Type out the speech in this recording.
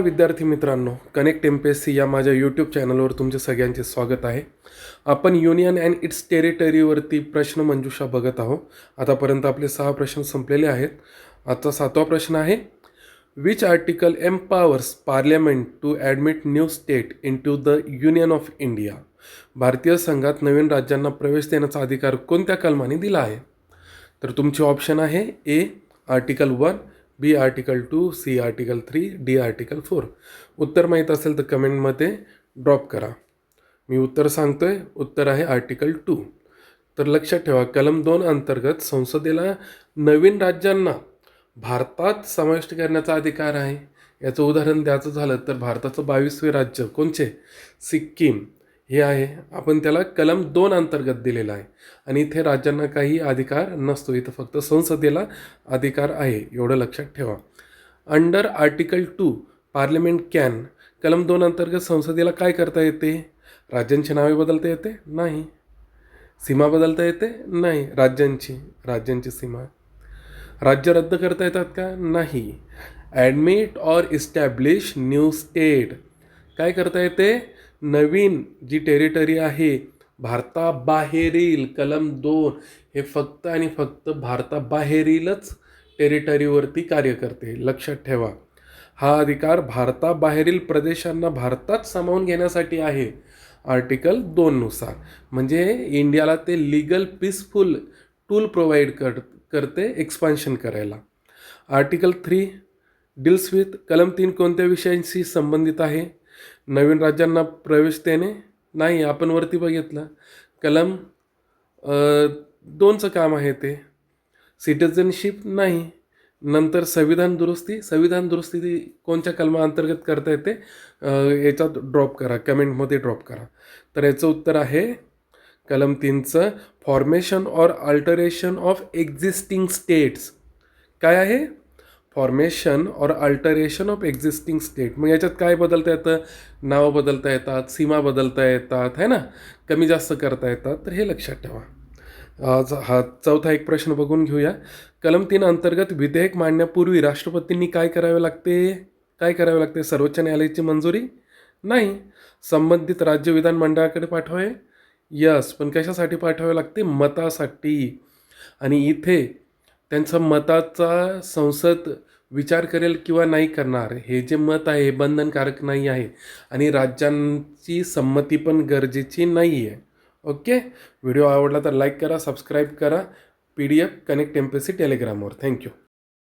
विद्यार्थी मित्रांनो, connect MPSC या माझ्या यूट्यूब चॅनलवर तुमचे सगळ्यांचे स्वागत आहे. आपण युनियन अँड इट्स टेरिटरीवरती प्रश्नमंजुषा बघत आहोत. आतापर्यंत आपले 6 प्रश्न संपलेले आहेत. आजचा 7वा प्रश्न आहे, which article empowers parliament to admit new state into the union of India. भारतीय संघात नवीन राज्यांना प्रवेश देण्याचा अधिकार कोणत्या कलमाने दिला आहे? तर तुमचे ऑप्शन आहे A article 1, B article 2, C article 3, D article 4. उत्तर माहीत असेल तर कमेंटमध्ये ड्रॉप करा. मी उत्तर सांगतोय, उत्तर आहे आर्टिकल 2. तर लक्षात ठेवा, कलम 2 अंतर्गत संसदेला नवीन राज्यांना भारतात समाविष्ट करण्याचा अधिकार आहे. याचं उदाहरण द्यायचं झालं तर भारताचं 22वे राज्य कोणचे? सिक्कीम हे आहे. आपण त्याला कलम 2 अंतर्गत दिलेला आहे आणि इथे राज्यांना काही अधिकार नसतो. इथं फक्त संसदेला अधिकार आहे, एवढं लक्षात ठेवा. अंडर आर्टिकल 2 पार्लिमेंट कॅन, कलम 2 अंतर्गत संसदेला काय करता येते? राज्यांची नावे बदलता येते? नाही. सीमा बदलता येते? नाही. राज्यांची सीमा. राज्य रद्द करता येतात का? नाही. Admit or establish new state, काय करता येते? नवीन जी टेरिटरी आहे भारताबाहेरील, कलम 2 हे फक्त आणि फक्त भारताबाहेरीलच टेरिटरीवरती कार्य करते. लक्षात ठेवा, हा अधिकार भारताबाहेरील प्रदेशांना भारतात सामावून घेण्यासाठी आहे आर्टिकल 2 नुसार. म्हणजे इंडियाला ते लीगल पीसफुल टूल प्रोव्हाइड करते एक्सपान्शन करायला. आर्टिकल 3 डील्स विथ, कलम 3 कोणत्या विषयांशी संबंधित आहे? नवीन राज्यांना प्रवेश देणे? नाही, आपण वरती बघितलं. कलम 2चं काम आहे ते. सिटिझनशिप? नाही. नंतर संविधान दुरुस्ती कोणत्या कलमा अंतर्गत करता येते? याच्यात ड्रॉप करा, कमेंटमध्ये ड्रॉप करा. तर याचं उत्तर आहे कलम 3चं formation or alteration of existing states. काय आहे? Formation or alteration of existing state. मग याच्यात काय बदलता येतं? नावं बदलता येतात, सीमा बदलता येतात, है ना, कमी जास्त करता येतात. तर हे लक्षात ठेवा. हा चौथा एक प्रश्न बघून घेऊया. कलम 3 अंतर्गत विधेयक मांडण्यापूर्वी राष्ट्रपतींनी काय करावे लागते? सर्वोच्च न्यायालयाची मंजुरी? नाही. संबंधित राज्य विधानमंडळाकडे पाठवावे? यस. पण कशासाठी पाठवावे लागते? मतासाठी. आणि इथे त्यांचं मताचा संसद विचार करेल किंवा नाही करणार, हे जे मत आहे हे बंधनकारक नाही आहे आणि राज्यांची संमती पण गरजेची नाही आहे. ओके. व्हिडिओ आवडला तर लाईक करा, सबस्क्राईब करा. PDF connect MPSC टेलिग्रामवर. थँक्यू.